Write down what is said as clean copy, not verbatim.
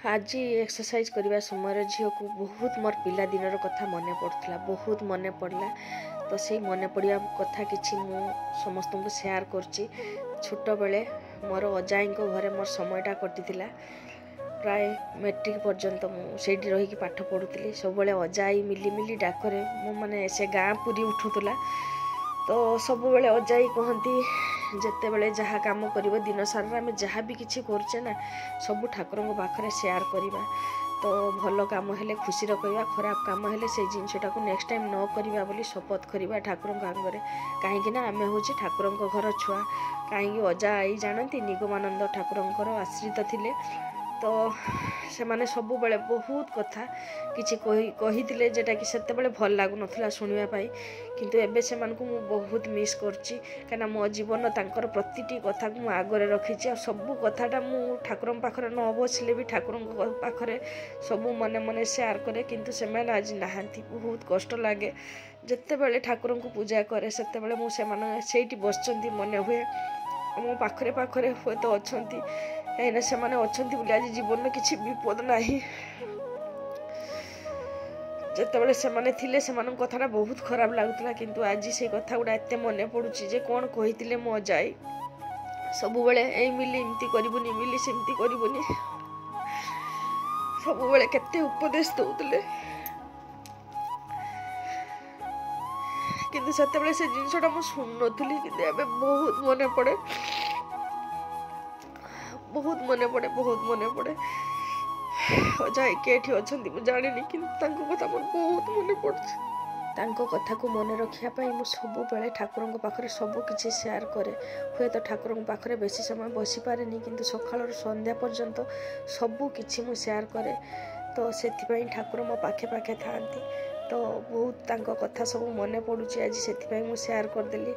आज एक्सरसाइज करने समय झील को बहुत मोर पिला दिन कथा मन पड़ता बहुत मन पड़ला तो से मन पड़ा कथा कि समस्त को शेयर करछि। छोट बेले मोर अजाई घरे मोर समयटा कटी प्राय मैट्रिक पर्यंत मुझे रही पाठ पढ़ुली सब अजाई मिली मिली डाकरे माने से गाँ पूरी उठूला तो सब बेले अजाई कहती जिते बड़े जहाँ कम कर दिन सारा आम जहाँ भी किसी करे ना सब ठाकुर पाखे शेयर करवा तो भल कम हेले खुशी रखा खराब कम हेले से जिनटा को नेक्स्ट टाइम न करवा बोली शपथ करवा ठाकुर आगे कहीं आम हूँ ठाकुर घर छुआ कहीं अजा आई जानती निगमानंद ठाकुर आश्रित थिले तो से माने सब बेले बहुत कथा किसी कही जेटा कि से भल लगुन शुणापी किंतु एबे से मानकु मु बहुत मिस करची कना मो जीवन तांकर प्रतिटी कथा को आगरे रखी आ सब कथाटा मु ठाकुर पाखरे न बसले भी ठाकुर पाखरे सब मने मने शेयर करे किंतु से मैंने आज नहांती बहुत कष्ट लगे जिते बेले ठाकुर को पूजा करे सेते बेले मु से माने सेठी बसचंती मने हुए मो पाखरे पाखरे हुए तो अछंती कहीं से माने अछंती बोली आज जीवन में किसी विपद नहीं जिते से माने थिले से मानन कथाटा बहुत खराब लगुला किंतु आज से कथा गुड़ा एत मन पड़ुछि जे कौन कही मो जाई सब बेले ए मिली एमती करबुनी मिली सेमती करबुनी सब बेले केते उपदेश दउतले किंतु सेते बेले से जिनसटा मु सुन नथुली किंतु एबे बहुत मन पड़े बहुत मन पड़े बहुत मन पड़े अजाई केठी अछंती मु जानिनी किंतु कथा मोर बहुत मन पड़छ कथा को मन रखिया मु सब बेले ठाकुर पाखरे सब किछि शेयर करे हुए तो ठाकुर पाखरे बेसी समय बसी पारे नहीं किंतु सकाळ संध्या पर्यंत सब किछि मु शेयर करे तो सेति ठाकुर मो पाखे पाखे थांती तो बहुत कथा सब मन पड़ुछि आज सेति मु शेयर कर देली।